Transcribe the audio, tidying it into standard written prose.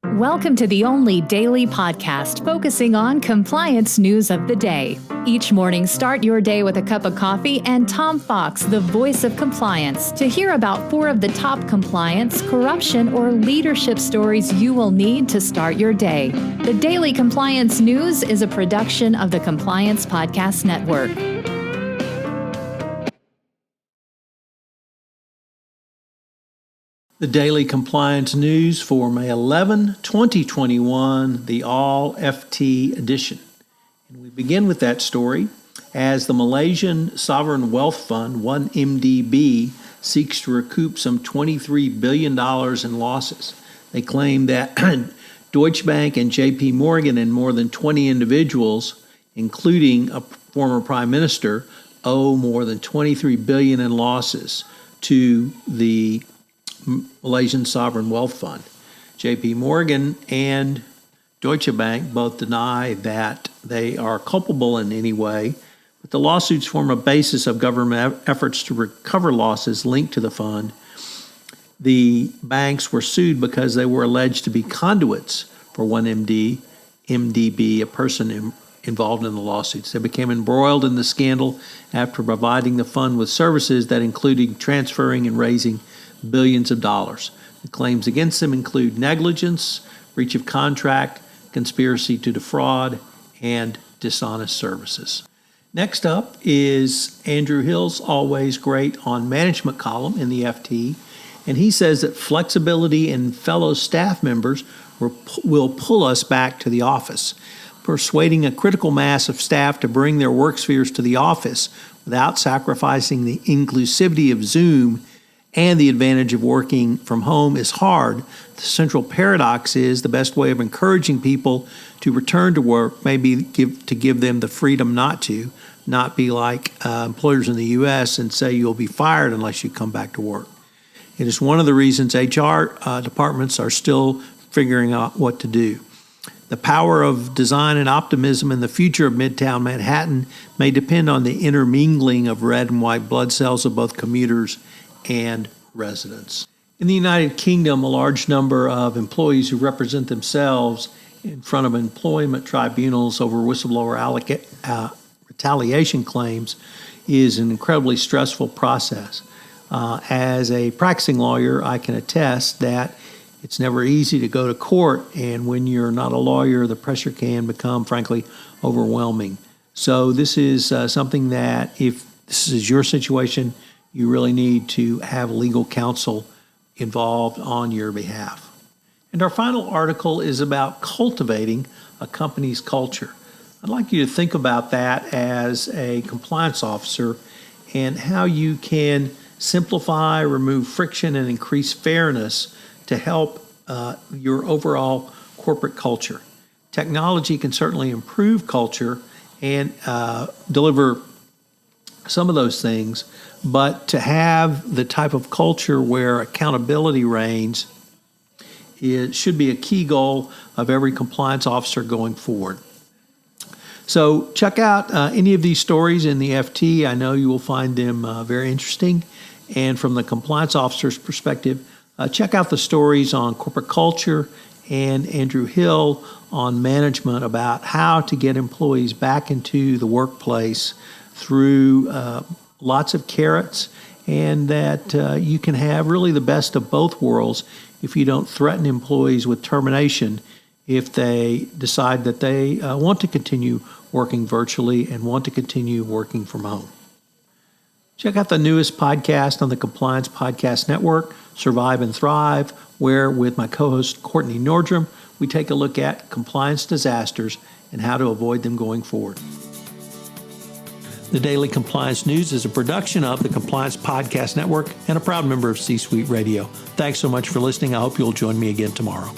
Welcome to the only daily podcast focusing on compliance news of the day. Each morning, start your day with a cup of coffee and Tom Fox, the voice of compliance, to hear about 4 of the top compliance, corruption, or leadership stories you will need to start your day. The Daily Compliance News is a production of the Compliance Podcast Network. The Daily Compliance News for May 11, 2021, the All FT edition. And we begin with that story as the Malaysian Sovereign Wealth Fund, 1MDB, seeks to recoup some $23 billion in losses. They claim that Deutsche Bank and JPMorgan and more than 20 individuals, including a former prime minister, owe more than $23 billion in losses to the Malaysian Sovereign Wealth Fund. JPMorgan and Deutsche Bank both deny that they are culpable in any way, but the lawsuits form a basis of government efforts to recover losses linked to the fund. The banks were sued because they were alleged to be conduits for 1MDB, a person involved in the lawsuits. They became embroiled in the scandal after providing the fund with services that included transferring and raising billions of dollars. The claims against them include negligence, breach of contract, conspiracy to defraud, and dishonest services. Next up is Andrew Hill's always great on management column in the FT, and he says that flexibility in fellow staff members will pull us back to the office. Persuading a critical mass of staff to bring their work spheres to the office without sacrificing the inclusivity of Zoom and the advantage of working from home is hard. The central paradox is the best way of encouraging people to return to work may be to give them the freedom not be like employers in the U.S. and say you'll be fired unless you come back to work. It is one of the reasons HR departments are still figuring out what to do. The power of design and optimism in the future of Midtown Manhattan may depend on the intermingling of red and white blood cells of both commuters and residents. In the United Kingdom, a large number of employees who represent themselves in front of employment tribunals over whistleblower retaliation claims is an incredibly stressful process. As a practicing lawyer, I can attest that it's never easy to go to court, and when you're not a lawyer, the pressure can become, frankly, overwhelming. So this is something that, if this is your situation, you really need to have legal counsel involved on your behalf. And our final article is about cultivating a company's culture. I'd like you to think about that as a compliance officer and how you can simplify, remove friction, and increase fairness to help your overall corporate culture. Technology can certainly improve culture and deliver some of those things, but to have the type of culture where accountability reigns, it should be a key goal of every compliance officer going forward. So check out any of these stories in the FT. I know you will find them very interesting. And from the compliance officer's perspective, check out the stories on corporate culture and Andrew Hill on management about how to get employees back into the workplace through lots of carrots, and that you can have really the best of both worlds if you don't threaten employees with termination if they decide that they want to continue working virtually and want to continue working from home. Check out the newest podcast on the Compliance Podcast Network, Survive and Thrive, where with my co-host Courtney Nordrum, we take a look at compliance disasters and how to avoid them going forward. The Daily Compliance News is a production of the Compliance Podcast Network and a proud member of C-Suite Radio. Thanks so much for listening. I hope you'll join me again tomorrow.